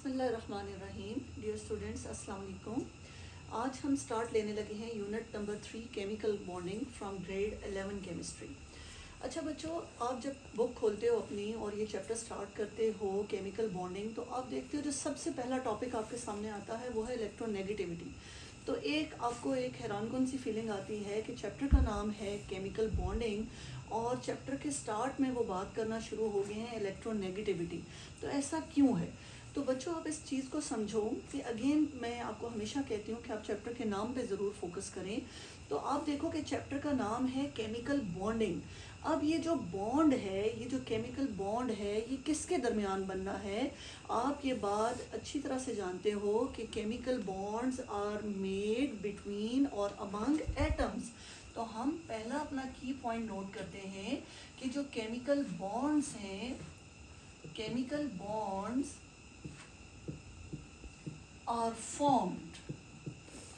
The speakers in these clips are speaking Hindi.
बिस्मिल्लाहिर्रहमानिर्रहीम। डियर स्टूडेंट्स, अस्सलाम वालेकुम। आज हम स्टार्ट लेने लगे हैं unit number 3 chemical bonding from grade 11 chemistry. अच्छा बच्चों, आप जब बुक खोलते हो अपनी और ये चैप्टर स्टार्ट करते हो केमिकल बॉन्डिंग, तो आप देखते हो जो सबसे पहला टॉपिक आपके सामने आता है वो है इलेक्ट्रोनेगेटिविटी। तो आपको एक हैरानकुन सी फीलिंग आती है कि चैप्टर का नाम है केमिकल बॉन्डिंग और चैप्टर के स्टार्ट में वो बात करना शुरू हो गए हैं इलेक्ट्रोनेगेटिविटी। तो ऐसा क्यों है? तो बच्चों, आप इस चीज़ को समझो कि अगेन मैं आपको हमेशा कहती हूँ कि आप चैप्टर के नाम पे ज़रूर फोकस करें। तो आप देखो कि चैप्टर का नाम है केमिकल बॉन्डिंग। अब ये जो बॉन्ड है, ये जो केमिकल बॉन्ड है, ये किसके दरमियान बनना है? आप ये बात अच्छी तरह से जानते हो कि chemical bonds are made between और अमंग एटम्स। तो हम पहला अपना की पॉइंट नोट करते हैं कि जो केमिकल बॉन्ड्स हैं, chemical bonds are formed,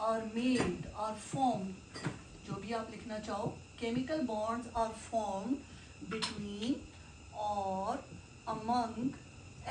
are made, are formed, जो भी आप लिखना चाहो। Chemical bonds are formed between और अमंग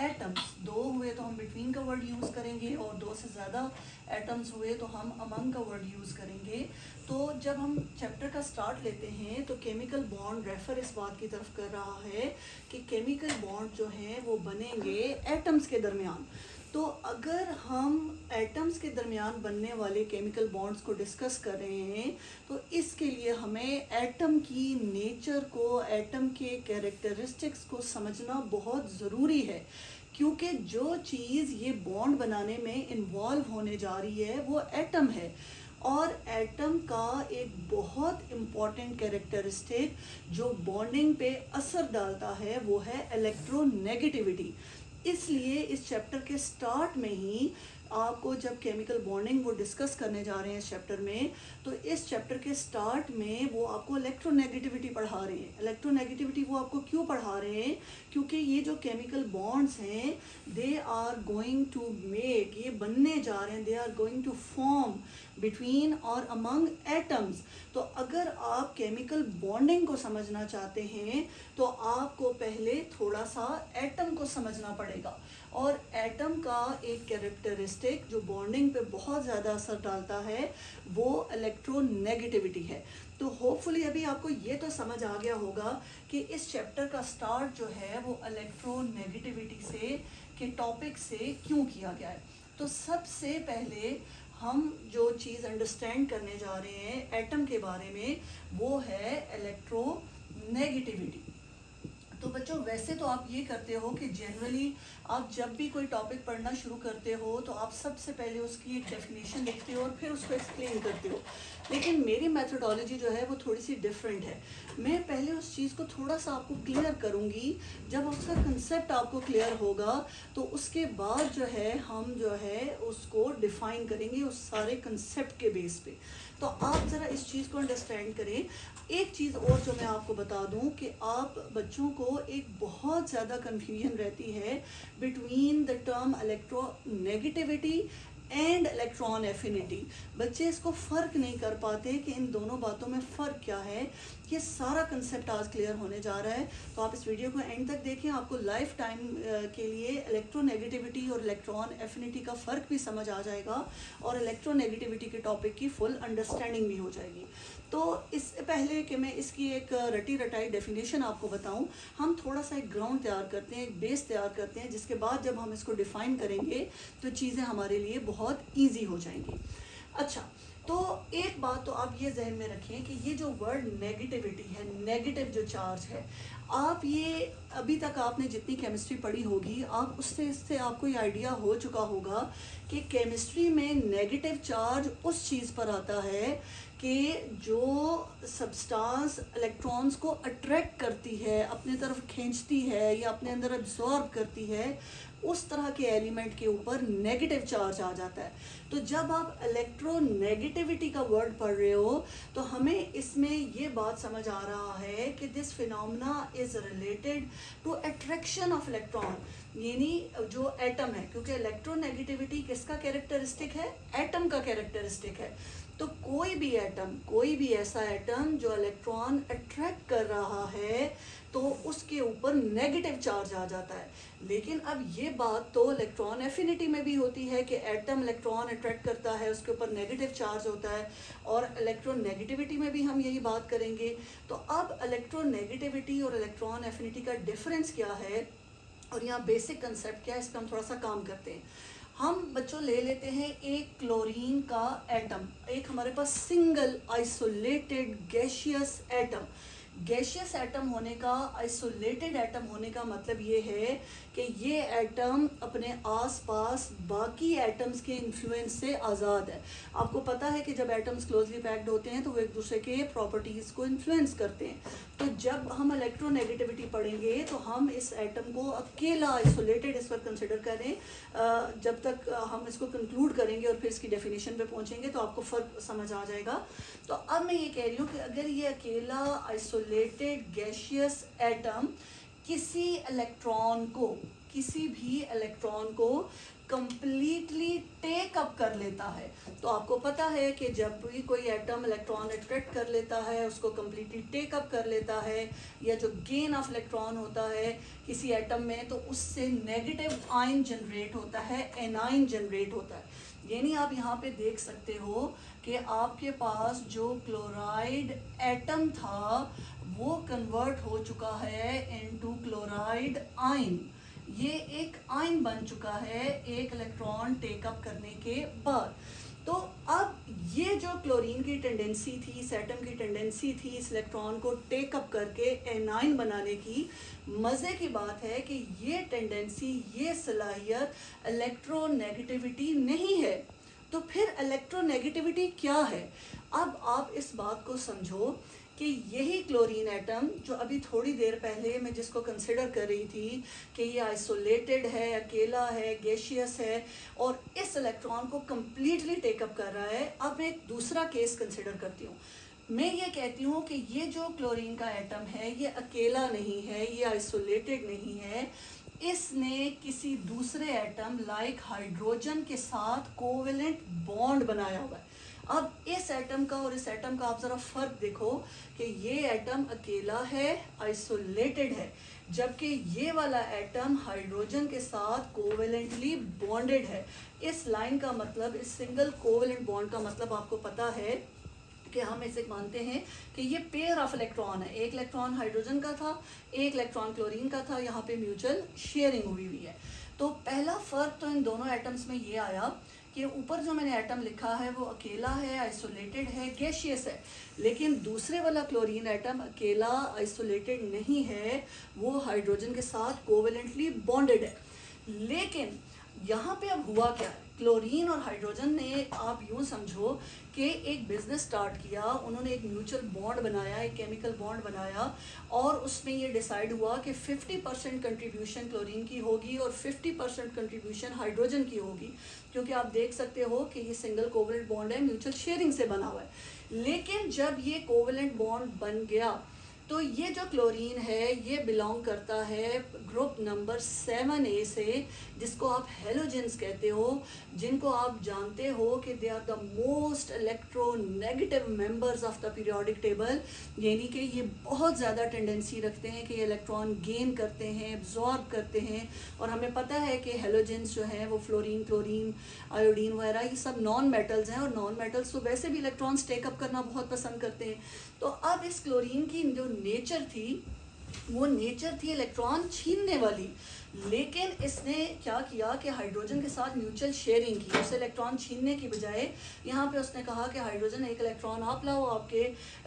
एटम्स। दो हुए तो हम बिटवीन का वर्ड यूज़ करेंगे और दो से ज़्यादा एटम्स हुए तो हम अमंग का वर्ड यूज़ करेंगे। तो जब हम चैप्टर का स्टार्ट लेते हैं तो केमिकल बॉन्ड रेफर इस बात की तरफ कर रहा है कि केमिकल बॉन्ड जो हैं वो बनेंगे एटम्स के दरमियान। तो अगर हम एटम्स के दरमियान बनने वाले केमिकल बॉन्ड्स को डिस्कस कर रहे हैं तो इसके लिए हमें एटम की नेचर को, एटम के कैरेक्टरिस्टिक्स को समझना बहुत ज़रूरी है, क्योंकि जो चीज़ ये बॉन्ड बनाने में इन्वॉल्व होने जा रही है वो एटम है। और एटम का एक बहुत इम्पॉर्टेंट कैरेक्टरिस्टिक जो बॉन्डिंग पे असर डालता है वो है इलेक्ट्रोनेगेटिविटी। इसलिए इस चैप्टर के स्टार्ट में ही आपको, जब केमिकल बॉन्डिंग वो डिस्कस करने जा रहे हैं इस चैप्टर में, तो इस चैप्टर के स्टार्ट में वो आपको इलेक्ट्रोनेगेटिविटी पढ़ा रहे हैं। इलेक्ट्रोनेगेटिविटी वो आपको क्यों पढ़ा रहे हैं? क्योंकि ये जो केमिकल बॉन्ड्स हैं they are going to make, ये बनने जा रहे हैं, they are going to form between और अमंग एटम्स। तो अगर आप केमिकल बॉन्डिंग को समझना चाहते हैं तो आपको पहले थोड़ा सा एटम को समझना पड़ेगा। और एटम का एक कैरेक्टरिस्टिक जो बॉन्डिंग पे बहुत ज़्यादा असर डालता है वो इलेक्ट्रोनेगेटिविटी है। तो होपफुली अभी आपको ये तो समझ आ गया होगा कि इस चैप्टर का स्टार्ट जो है वो इलेक्ट्रोनेगेटिविटी से के टॉपिक से क्यों किया गया है। तो सबसे पहले हम जो चीज़ अंडरस्टैंड करने जा रहे हैं एटम के बारे में वो है इलेक्ट्रोनेगेटिविटी। तो बच्चों, वैसे तो आप ये करते हो कि जनरली आप जब भी कोई टॉपिक पढ़ना शुरू करते हो तो आप सबसे पहले उसकी एक डेफिनेशन लिखते हो और फिर उसको एक्सप्लेन करते हो। लेकिन मेरी मेथोडोलॉजी जो है वो थोड़ी सी डिफरेंट है। मैं पहले उस चीज़ को थोड़ा सा आपको क्लियर करूँगी। जब उसका कंसेप्ट आपको क्लियर होगा तो उसके बाद जो है हम जो है उसको डिफ़ाइन करेंगे उस सारे कंसेप्ट के बेस पे। तो आप ज़रा इस चीज़ को अंडरस्टैंड करें। एक चीज़ और जो मैं आपको बता दूं कि आप बच्चों को एक बहुत ज़्यादा कन्फ्यूजन रहती है between the term electronegativity and electron affinity. बच्चे इसको फ़र्क नहीं कर पाते कि इन दोनों बातों में फ़र्क क्या है। ये सारा कंसेप्ट आज क्लियर होने जा रहा है। तो आप इस वीडियो को एंड तक देखें, आपको लाइफ टाइम के लिए इलेक्ट्रोनेगेटिविटी और इलेक्ट्रॉन एफिनिटी का फ़र्क भी समझ आ जाएगा और इलेक्ट्रोनेगेटिविटी के टॉपिक की फुल अंडरस्टैंडिंग भी हो जाएगी। तो इससे पहले कि मैं इसकी एक रटी रटाई डेफिनेशन आपको बताऊं, हम थोड़ा सा एक ग्राउंड तैयार करते हैं, एक बेस तैयार करते हैं, जिसके बाद जब हम इसको डिफ़ाइन करेंगे तो चीज़ें हमारे लिए बहुत ईजी हो जाएंगी। अच्छा, तो एक बात तो आप ये जहन में रखें कि ये जो वर्ड नेगेटिविटी है, नेगेटिव जो चार्ज है, आप ये अभी तक आपने जितनी केमिस्ट्री पढ़ी होगी आप इससे आपको ये आइडिया हो चुका होगा कि केमिस्ट्री में नेगेटिव चार्ज उस चीज़ पर आता है कि जो सब्सटेंस इलेक्ट्रॉन्स को अट्रैक्ट करती है, अपने तरफ खींचती है या अपने अंदर एब्जॉर्ब करती है, उस तरह के एलिमेंट के ऊपर नेगेटिव चार्ज आ जाता है। तो जब आप इलेक्ट्रोनेगेटिविटी का वर्ड पढ़ रहे हो तो हमें इसमें ये बात समझ आ रहा है कि this phenomena is related to attraction of electron, यानी जो एटम है, क्योंकि इलेक्ट्रोनेगेटिविटी किसका कैरेक्टरिस्टिक है? एटम का कैरेक्टरिस्टिक है। तो कोई भी एटम, कोई भी ऐसा एटम जो इलेक्ट्रॉन अट्रैक्ट कर रहा है तो उसके ऊपर नेगेटिव चार्ज आ जाता है। लेकिन अब ये बात तो इलेक्ट्रॉन एफिनिटी में भी होती है कि एटम इलेक्ट्रॉन अट्रैक्ट करता है, उसके ऊपर नेगेटिव चार्ज होता है, और इलेक्ट्रोनेगेटिविटी में भी हम यही बात करेंगे। तो अब इलेक्ट्रोनेगेटिविटी और इलेक्ट्रॉन एफिनिटी का डिफरेंस क्या है और यहाँ बेसिक कंसेप्ट क्या है, इस पर हम थोड़ा सा काम करते हैं। हम बच्चों ले लेते हैं एक क्लोरीन का एटम, एक हमारे पास single isolated gaseous atom. Gaseous atom होने का, आइसोलेटेड एटम होने का मतलब ये है कि ये एटम अपने आसपास बाकी एटम्स के इन्फ्लुएंस से आज़ाद है। आपको पता है कि जब एटम्स क्लोजली पैक्ड होते हैं तो वो एक दूसरे के प्रॉपर्टीज़ को इन्फ्लुएंस करते हैं। तो जब हम इलेक्ट्रोनेगेटिविटी पढ़ेंगे तो हम इस एटम को अकेला आइसोलेटेड इस पर कंसिडर करें। जब तक हम इसको कंक्लूड करेंगे और फिर इसकी डेफिनेशन पे पहुंचेंगे तो आपको फ़र्क समझ आ जाएगा। तो अब मैं ये कह रही हूँ कि अगर ये अकेला आइसोलेटेड गैशियस एटम किसी भी इलेक्ट्रॉन को कंप्लीटली टेक अप कर लेता है, तो आपको पता है कि जब भी कोई एटम इलेक्ट्रॉन अट्रैक्ट कर लेता है, उसको कंप्लीटली टेक अप कर लेता है, या जो गेन ऑफ इलेक्ट्रॉन होता है किसी एटम में, तो उससे नेगेटिव आयन जनरेट होता है, एनाइन जनरेट होता है। यानी आप यहाँ पे देख सकते हो कि आपके पास जो क्लोराइड एटम था वो कन्वर्ट हो चुका है इनटू क्लोराइड आयन। ये एक आयन बन चुका है एक इलेक्ट्रॉन टेकअप करने के बाद। तो अब ये जो क्लोरीन की टेंडेंसी थी, इस एटम की टेंडेंसी थी इस इलेक्ट्रॉन को टेकअप करके एनाइन बनाने की, मज़े की बात है कि ये टेंडेंसी, ये सलाहियत इलेक्ट्रोनेगेटिविटी नहीं है। तो फिर इलेक्ट्रोनेगेटिविटी क्या है? अब आप इस बात को समझो कि यही क्लोरीन एटम जो अभी थोड़ी देर पहले मैं जिसको कंसिडर कर रही थी कि ये आइसोलेटेड है, अकेला है, गैशियस है और इस इलेक्ट्रॉन को कंप्लीटली टेकअप कर रहा है। अब मैं एक दूसरा केस कंसिडर करती हूँ। मैं ये कहती हूँ कि ये जो क्लोरीन का एटम है ये अकेला नहीं है, ये आइसोलेटेड नहीं है, इसने किसी दूसरे एटम लाइक हाइड्रोजन के साथ कोवेलेंट बॉन्ड बनाया हुआ है। अब इस एटम का और इस एटम का आप ज़रा फ़र्क देखो कि ये एटम अकेला है, आइसोलेटेड है, जबकि ये वाला एटम हाइड्रोजन के साथ कोवेलेंटली बॉन्डेड है। इस लाइन का मतलब, इस सिंगल कोवेलेंट बॉन्ड का मतलब आपको पता है कि हम इसे मानते हैं कि ये पेयर ऑफ इलेक्ट्रॉन है। एक इलेक्ट्रॉन हाइड्रोजन का था, एक इलेक्ट्रॉन क्लोरीन का था, यहाँ पे म्यूचुअल शेयरिंग हुई हुई है। तो पहला फ़र्क तो इन दोनों एटम्स में ये आया कि ऊपर जो मैंने एटम लिखा है वो अकेला है, आइसोलेटेड है, गैशियस है, लेकिन दूसरे वाला क्लोरीन एटम अकेला आइसोलेटेड नहीं है, वो हाइड्रोजन के साथ कोवेलेंटली बॉन्डेड है। लेकिन यहाँ पे अब हुआ क्या? क्लोरीन और हाइड्रोजन ने, आप यूँ समझो कि एक बिज़नेस स्टार्ट किया, उन्होंने एक म्यूचुअल बॉन्ड बनाया, एक केमिकल बॉन्ड बनाया, और उसमें ये डिसाइड हुआ कि 50% कंट्रीब्यूशन क्लोरीन की होगी और 50% कंट्रीब्यूशन हाइड्रोजन की होगी, क्योंकि आप देख सकते हो कि ये सिंगल कोवेलेंट बॉन्ड है, म्यूचुअल शेयरिंग से बना हुआ है। लेकिन जब ये कोवेलेंट बॉन्ड बन गया तो ये जो क्लोरीन है ये बिलोंग करता है ग्रुप नंबर 7A से, जिसको आप हेलोजेंस कहते हो, जिनको आप जानते हो कि they are the most electronegative members of the periodic table. यानी कि ये बहुत ज़्यादा टेंडेंसी रखते हैं कि ये इलेक्ट्रॉन गेन करते हैं, एब्जॉर्ब करते हैं। और हमें पता है कि हेलोजेंस जो हैं वो फ्लोरीन, क्लोरीन, आयोडीन वगैरह ये सब नॉन मेटल्स हैं, और नॉन मेटल्स तो वैसे भी इलेक्ट्रॉन्स टेकअप करना बहुत पसंद करते हैं। तो अब इस क्लोरीन की जो नेचर थी वो नेचर थी इलेक्ट्रॉन छीनने वाली, लेकिन इसने क्या किया कि हाइड्रोजन के साथ म्यूचुअल शेयरिंग की। उसे इलेक्ट्रॉन छीनने की बजाय यहाँ पे उसने कहा कि हाइड्रोजन एक इलेक्ट्रॉन आप लाओ, आपके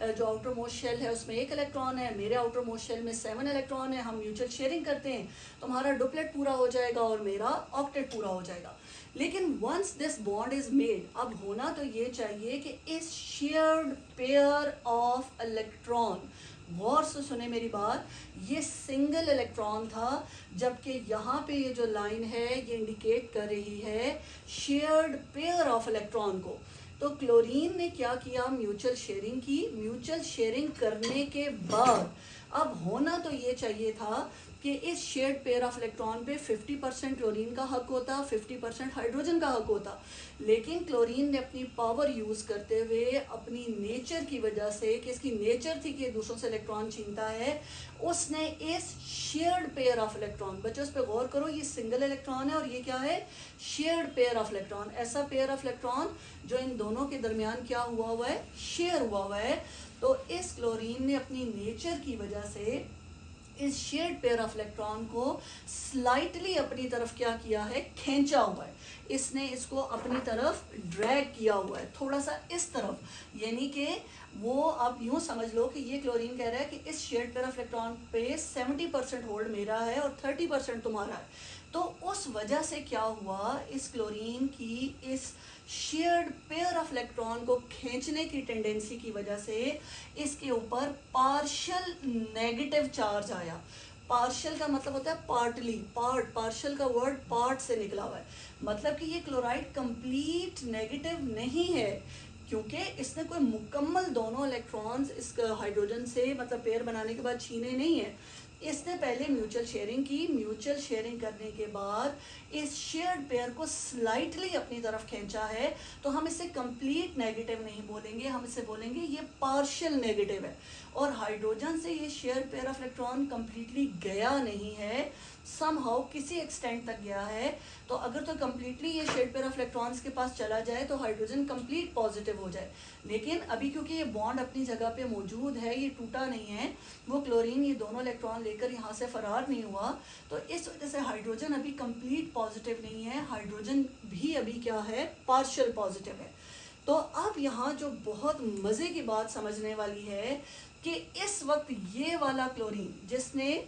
जो आउटर मोस्ट शेल है उसमें एक इलेक्ट्रॉन है, मेरे आउटर मोस्ट शेल में 7 इलेक्ट्रॉन है, हम म्यूचुअल शेयरिंग करते हैं, तुम्हारा डुप्लेट पूरा हो जाएगा और मेरा ऑक्टेट पूरा हो जाएगा। लेकिन once this bond is made, अब होना तो ये चाहिए कि इस शेयर्ड पेयर ऑफ इलेक्ट्रॉन, गौर से सुने मेरी बात, ये सिंगल इलेक्ट्रॉन था, जबकि यहाँ पे ये जो लाइन है ये इंडिकेट कर रही है शेयर्ड पेयर ऑफ इलेक्ट्रॉन को। तो क्लोरीन ने क्या किया? म्यूचुअल शेयरिंग की। म्यूचुअल शेयरिंग करने के बाद अब होना तो ये चाहिए था कि इस शेयर्ड पेयर ऑफ इलेक्ट्रॉन पे 50% क्लोरीन का हक होता, 50% हाइड्रोजन का हक होता। लेकिन क्लोरीन ने अपनी पावर यूज़ करते हुए, अपनी नेचर की वजह से, कि इसकी नेचर थी कि दूसरों से इलेक्ट्रॉन छीनता है, उसने इस शेयर्ड पेयर ऑफ इलेक्ट्रॉन, बच्चों इस पर गौर करो, ये सिंगल इलेक्ट्रॉन है और ये क्या है, शेयर्ड पेयर ऑफ इलेक्ट्रॉन, ऐसा पेयर ऑफ इलेक्ट्रॉन जो इन दोनों के दरमियान क्या हुआ हुआ है, शेयर हुआ हुआ है। तो इस क्लोरीन ने अपनी नेचर की वजह से इस शेयर्ड पेयर ऑफ इलेक्ट्रॉन को स्लाइटली अपनी तरफ क्या किया है, खींचा हुआ है, इसने इसको अपनी तरफ ड्रैग किया हुआ है, थोड़ा सा इस तरफ, यानी कि वो आप यूं समझ लो कि ये क्लोरीन कह रहा है कि इस शेयर्ड पेयर ऑफ इलेक्ट्रॉन पे 70% होल्ड मेरा है और 30% तुम्हारा है। तो उस वजह से क्या हुआ, इस क्लोरीन की इस शेयर्ड पेयर ऑफ इलेक्ट्रॉन को खींचने की टेंडेंसी की वजह से इसके ऊपर पार्शियल नेगेटिव चार्ज आया। पार्शियल का मतलब होता है पार्टली, पार्ट, पार्शियल का वर्ड पार्ट से निकला हुआ है, मतलब कि ये क्लोराइड कंप्लीट नेगेटिव नहीं है, क्योंकि इसने कोई मुकम्मल दोनों इलेक्ट्रॉन्स इस हाइड्रोजन से मतलब पेयर बनाने के बाद छीने नहीं है। इसने पहले म्यूचुअल शेयरिंग की, म्यूचुअल शेयरिंग करने के बाद इस शेयर्ड पेयर को स्लाइटली अपनी तरफ खींचा है। तो हम इसे कंप्लीट नेगेटिव नहीं बोलेंगे, हम इसे बोलेंगे ये पार्शियल नेगेटिव है। और हाइड्रोजन से ये shared pair of electron completely गया नहीं है, समहाउ किसी एक्सटेंट तक गया है। तो अगर तो कंप्लीटली ये शेयर्ड पेयर ऑफ इलेक्ट्रॉन्स के पास चला जाए तो हाइड्रोजन कंप्लीट पॉजिटिव हो जाए, लेकिन अभी क्योंकि ये बॉन्ड अपनी जगह पे मौजूद है, ये टूटा नहीं है, वो क्लोरीन ये दोनों इलेक्ट्रॉन लेकर यहाँ से फरार नहीं हुआ, तो इस वजह से हाइड्रोजन अभी कंप्लीट पॉजिटिव नहीं है, हाइड्रोजन भी अभी क्या है, पार्शियल पॉजिटिव है। तो अब यहाँ जो बहुत मज़े की बात समझने वाली है कि इस वक्त ये वाला क्लोरीन जिसने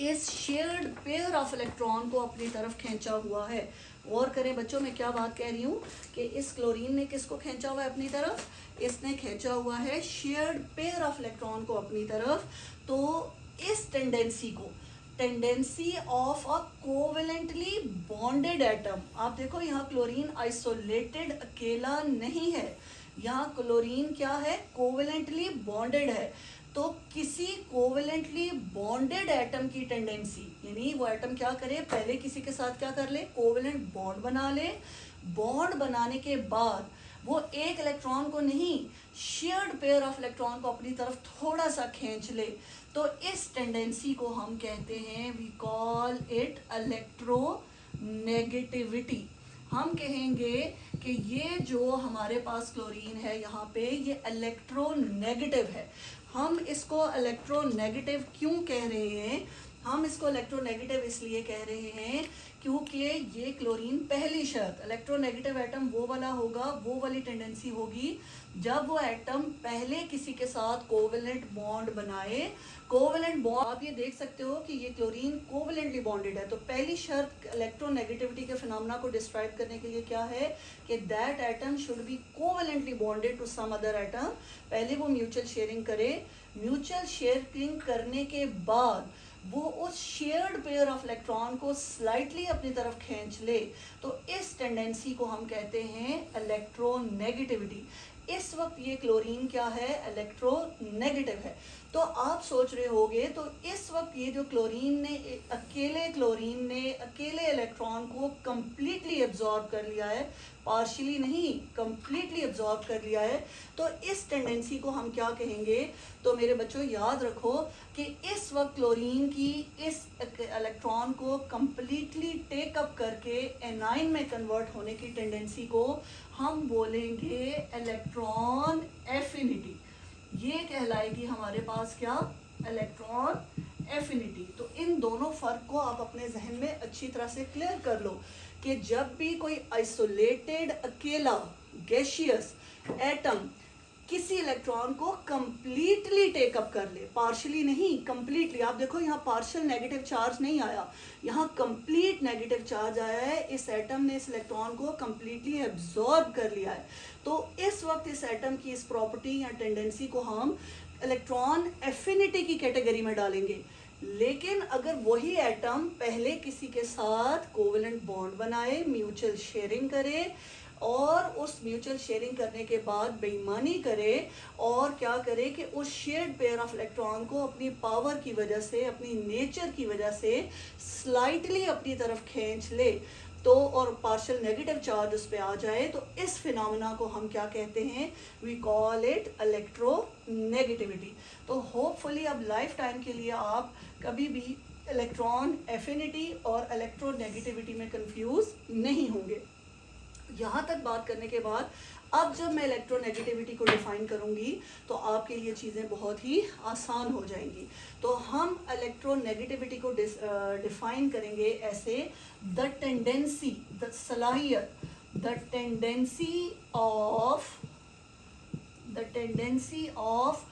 इस शेयर्ड पेयर ऑफ इलेक्ट्रॉन को अपनी तरफ खींचा हुआ है, और करें बच्चों मैं क्या बात कह रही हूँ कि इस क्लोरीन ने किसको खींचा हुआ है अपनी तरफ, इसने खींचा हुआ है शेयर्ड पेयर ऑफ इलेक्ट्रॉन को अपनी तरफ। तो इस टेंडेंसी को, tendency of a covalently bonded atom, आप देखो यहाँ क्लोरीन आइसोलेटेड अकेला नहीं है, यहाँ क्लोरीन क्या है, कोवेलेंटली बॉन्डेड है। तो किसी कोवेलेंटली बॉन्डेड एटम की टेंडेंसी, यानी वो एटम क्या करे, पहले किसी के साथ क्या कर ले, कोवेलेंट बॉन्ड बना ले, बॉन्ड बनाने के बाद वो एक इलेक्ट्रॉन को नहीं, शेयर्ड पेयर ऑफ इलेक्ट्रॉन को अपनी तरफ थोड़ा सा खींच ले, तो इस टेंडेंसी को हम कहते हैं, वी कॉल इट इलेक्ट्रोनेगेटिविटी। हम कहेंगे कि ये जो हमारे पास क्लोरीन है यहाँ पे, ये इलेक्ट्रोनेगेटिव है। हम इसको इलेक्ट्रोनेगेटिव क्यों कह रहे हैं, हम इसको इलेक्ट्रोनेगेटिव इसलिए कह रहे हैं क्योंकि ये क्लोरीन, पहली शर्त, इलेक्ट्रोनेगेटिव एटम वो वाला होगा, वो वाली टेंडेंसी होगी जब वो एटम पहले किसी के साथ कोवेलेंट बॉन्ड बनाए। कोवेलेंट बॉन्ड आप ये देख सकते हो कि ये क्लोरीन कोवेलेंटली बॉन्डेड है। तो पहली शर्त इलेक्ट्रोनेगेटिविटी के फिनोमेना को डिस्क्राइब करने के लिए क्या है कि that atom should be covalently bonded to some other atom. पहले वो म्यूचुअल शेयरिंग करे, म्यूचुअल शेयरिंग करने के बाद वो उस शेयर्ड पेयर ऑफ इलेक्ट्रॉन को स्लाइटली अपनी तरफ खींच ले, तो इस टेंडेंसी को हम कहते हैं इलेक्ट्रोनेगेटिविटी। इस वक्त ये क्लोरीन क्या है, इलेक्ट्रोनेगेटिव है। तो आप सोच रहे होंगे, तो इस वक्त ये जो क्लोरीन ने, अकेले इलेक्ट्रॉन को कंप्लीटली एब्जॉर्ब कर लिया है, पार्शियली नहीं, कंप्लीटली एब्जॉर्ब कर लिया है। तो इस टेंडेंसी को हम क्या कहेंगे, तो मेरे बच्चों याद रखो कि इस वक्त क्लोरीन की इस इलेक्ट्रॉन को कंप्लीटली टेकअप करके एनाइन में कन्वर्ट होने की टेंडेंसी को हम बोलेंगे इलेक्ट्रॉन एफिनिटी। ये कहलाएगी हमारे पास क्या, इलेक्ट्रॉन एफिनिटी। तो इन दोनों फर्क को आप अपने जहन में अच्छी तरह से क्लियर कर लो कि जब भी कोई आइसोलेटेड अकेला गैशियस एटम किसी इलेक्ट्रॉन को कंप्लीटली टेकअप कर ले, पार्शियली नहीं, कंप्लीटली। आप देखो यहाँ पार्शियल नेगेटिव चार्ज नहीं आया, यहाँ कंप्लीट नेगेटिव चार्ज आया है। इस एटम ने इस इलेक्ट्रॉन को कंप्लीटली एब्जॉर्ब कर लिया है। तो इस वक्त इस एटम की इस प्रॉपर्टी या टेंडेंसी को हम इलेक्ट्रॉन एफिनिटी की कैटेगरी में डालेंगे। लेकिन अगर वही एटम पहले किसी के साथ कोवेलेंट बॉन्ड बनाए, म्यूचुअल शेयरिंग करे, और उस म्यूचुअल शेयरिंग करने के बाद बेईमानी करे और क्या करे कि उस शेयर्ड पेयर ऑफ इलेक्ट्रॉन को अपनी पावर की वजह से, अपनी नेचर की वजह से स्लाइटली अपनी तरफ खींच ले, तो और पार्शियल नेगेटिव चार्ज उस पर आ जाए, तो इस फिनोमेना को हम क्या कहते हैं, वी कॉल इट इलेक्ट्रोनेगेटिविटी। तो होपफुली अब लाइफ टाइम के लिए आप कभी भी इलेक्ट्रॉन एफिनिटी और इलेक्ट्रोनेगेटिविटी में कंफ्यूज नहीं होंगे। यहाँ तक बात करने के बाद अब जब मैं इलेक्ट्रोनेगेटिविटी को डिफ़ाइन करूँगी तो आपके लिए चीज़ें बहुत ही आसान हो जाएंगी। तो हम इलेक्ट्रोनेगेटिविटी को डिफ़ाइन करेंगे ऐसे, द टेंडेंसी, द सलाहियत, the tendency of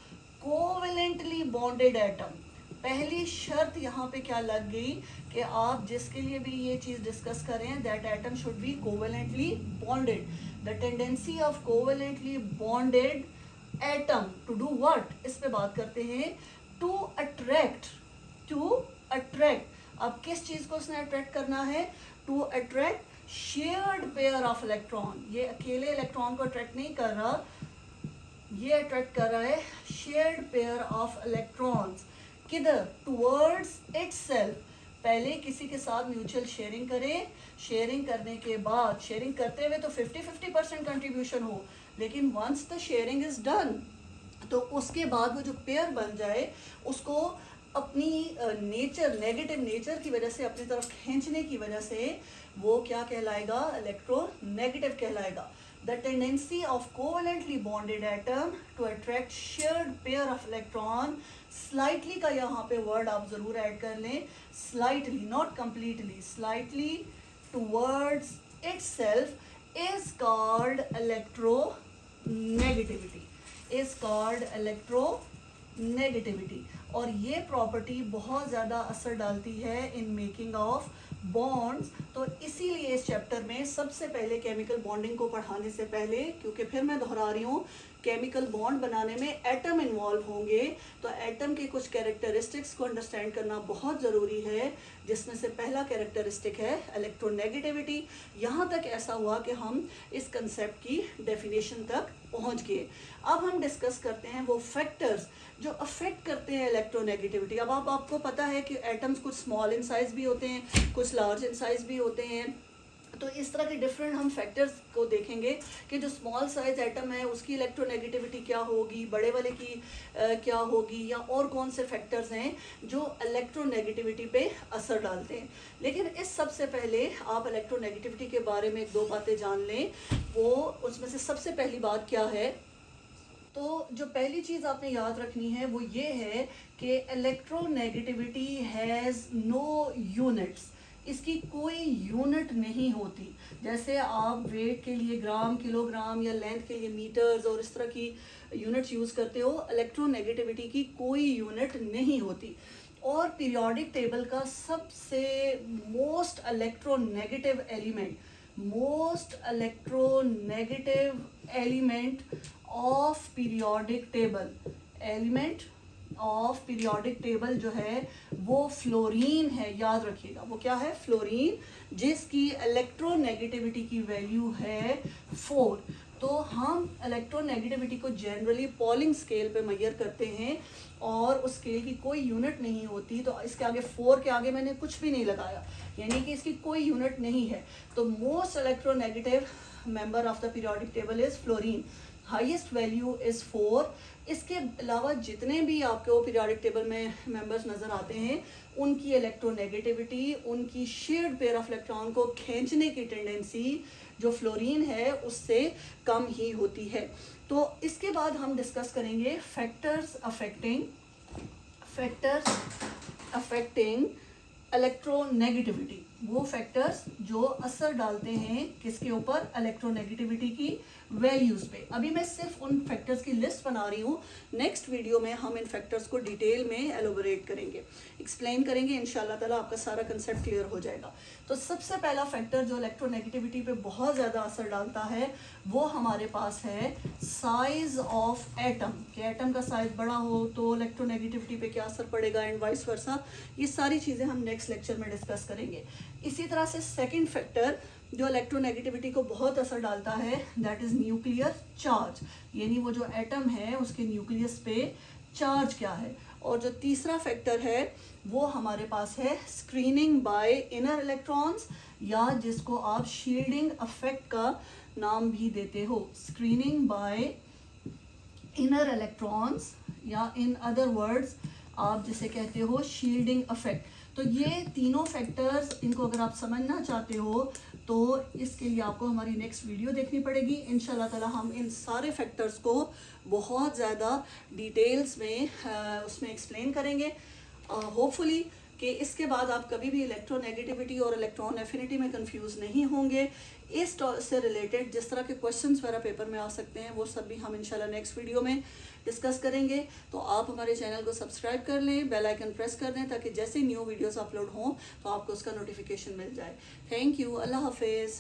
covalently bonded atom. पहली शर्त यहाँ पे क्या लग गई कि आप जिसके लिए भी ये चीज़ डिस्कस करें, that atom should be covalently bonded. The tendency of covalently bonded atom to do what, इस पे बात करते हैं, टू अट्रैक्ट। अब किस चीज़ को उसने अट्रैक्ट करना है, to attract shared pair of electron. ये अकेले इलेक्ट्रॉन को अट्रैक्ट नहीं कर रहा, ये अट्रैक्ट कर रहा है शेयर्ड पेयर ऑफ इलेक्ट्रॉन्स। किधर, टूवर्ड्स इटसेल्फ। पहले किसी के साथ म्यूचुअल शेयरिंग करें, शेयरिंग करने के बाद, शेयरिंग करते हुए तो 50-50% कंट्रीब्यूशन हो, लेकिन once the sharing is done तो उसके बाद वो जो पेयर बन जाए उसको अपनी नेचर, नेगेटिव नेचर की वजह से अपनी तरफ खींचने की वजह से वो क्या कहलाएगा, इलेक्ट्रोनेगेटिव कहलाएगा। The tendency of covalently bonded atom to attract shared pair of electron, slightly का यहाँ पे word आप ज़रूर ऐड कर लें, slightly, not completely, slightly towards itself is called electronegativity, और ये प्रॉपर्टी बहुत ज़्यादा असर डालती है इन मेकिंग ऑफ बॉन्ड्स। तो इसीलिए इस चैप्टर में सबसे पहले केमिकल बॉन्डिंग को पढ़ाने से पहले, क्योंकि फिर मैं दोहरा रही हूँ, केमिकल बॉन्ड बनाने में एटम इन्वॉल्व होंगे, तो एटम के कुछ कैरेक्टरिस्टिक्स को अंडरस्टैंड करना बहुत ज़रूरी है, जिसमें से पहला कैरेक्टरिस्टिक है इलेक्ट्रोनेगेटिविटी। यहाँ तक ऐसा हुआ कि हम इस कंसेप्ट की डेफिनेशन तक पहुँच गए। अब हम डिस्कस करते हैं वो फैक्टर्स जो अफेक्ट करते हैं इलेक्ट्रोनेगेटिविटी। अब आपको पता है कि एटम्स कुछ स्मॉल इन साइज़ भी होते हैं, कुछ लार्ज इन साइज़ भी होते हैं, तो इस तरह के डिफरेंट हम फैक्टर्स को देखेंगे कि जो स्मॉल साइज एटम है उसकी इलेक्ट्रोनेगेटिविटी क्या होगी, बड़े वाले की क्या होगी, या और कौन से फैक्टर्स हैं जो इलेक्ट्रोनेगेटिविटी पे असर डालते हैं। लेकिन इस सबसे पहले आप इलेक्ट्रोनेगेटिविटी के बारे में एक दो बातें जान लें। वो उसमें से सबसे पहली बात क्या है, तो जो पहली चीज़ आपने याद रखनी है वो ये है कि इलेक्ट्रोनेगेटिविटी हैज़ नो यूनिट्स। इसकी कोई यूनिट नहीं होती। जैसे आप वेट के लिए ग्राम, किलोग्राम या लेंथ के लिए मीटर्स और इस तरह की यूनिट्स यूज़ करते हो, इलेक्ट्रोनेगेटिविटी की कोई यूनिट नहीं होती। और पीरियोडिक टेबल का सबसे most electronegative element of periodic table जो है वो फ्लोरीन है। याद रखिएगा वो क्या है, फ्लोरीन, जिसकी इलेक्ट्रोनेगेटिविटी की वैल्यू है 4। तो हम इलेक्ट्रोनेगेटिविटी को जनरली पॉलिंग स्केल पे मेजर करते हैं और उस स्केल की कोई यूनिट नहीं होती। तो इसके आगे 4 के आगे मैंने कुछ भी नहीं लगाया, यानी कि इसकी कोई यूनिट नहीं है। तो most electronegative member of the periodic table is fluorine, highest value is 4। इसके अलावा जितने भी आपको पीरियोडिक टेबल में मेंबर्स नज़र आते हैं उनकी इलेक्ट्रोनेगेटिविटी, उनकी शेयर्ड पेयर ऑफ इलेक्ट्रॉन को खींचने की टेंडेंसी जो फ्लोरीन है उससे कम ही होती है। तो इसके बाद हम डिस्कस करेंगे फैक्टर्स अफेक्टिंग इलेक्ट्रोनेगेटिविटी, वो फैक्टर्स जो असर डालते हैं किसके ऊपर, इलेक्ट्रोनेगेटिविटी की वैल्यूज़ पे। अभी मैं सिर्फ उन फैक्टर्स की लिस्ट बना रही हूँ, नेक्स्ट वीडियो में हम इन फैक्टर्स को डिटेल में एलोबरेट करेंगे, एक्सप्लेन करेंगे, इंशाल्लाह ताला आपका सारा कंसेप्ट क्लियर हो जाएगा। तो सबसे पहला फैक्टर जो इलेक्ट्रोनेगेटिविटी पे बहुत ज़्यादा असर डालता है वो हमारे पास है साइज़ ऑफ एटम, कि एटम का साइज़ बड़ा हो तो इलेक्ट्रोनेगेटिविटी पे क्या असर पड़ेगा एंड वाइस वर्सा। ये सारी चीज़ें हम नेक्स्ट लेक्चर में डिस्कस करेंगे। इसी तरह से सेकंड फैक्टर जो इलेक्ट्रोनेगेटिविटी को बहुत असर डालता है दैट इज़ न्यूक्लियर चार्ज, यानी वो जो एटम है उसके न्यूक्लियस पे चार्ज क्या है। और जो तीसरा फैक्टर है वो हमारे पास है स्क्रीनिंग बाय इनर इलेक्ट्रॉन्स, या जिसको आप शील्डिंग इफेक्ट का नाम भी देते हो, स्क्रीनिंग बाय इनर इलेक्ट्रॉन्स, या इन अदर वर्ड्स आप जिसे कहते हो शील्डिंग इफेक्ट। तो ये तीनों फैक्टर्स, इनको अगर आप समझना चाहते हो तो इसके लिए आपको हमारी नेक्स्ट वीडियो देखनी पड़ेगी। इंशाल्लाह ताला हम इन सारे फैक्टर्स को बहुत ज़्यादा डिटेल्स में उसमें एक्सप्लेन करेंगे। होपफुली कि इसके बाद आप कभी भी इलेक्ट्रोनेगेटिविटी और इलेक्ट्रॉन एफिनिटी में कंफ्यूज नहीं होंगे। इस से रिलेटेड जिस तरह के क्वेश्चंस वगैरह पेपर में आ सकते हैं वो सब भी हम इंशाल्लाह नेक्स्ट वीडियो में डिस्कस करेंगे। तो आप हमारे चैनल को सब्सक्राइब कर लें, बेल आइकन प्रेस कर दें ताकि जैसे न्यू वीडियोस अपलोड हों तो आपको उसका नोटिफिकेशन मिल जाए। थैंक यू, अल्लाह हाफिज़।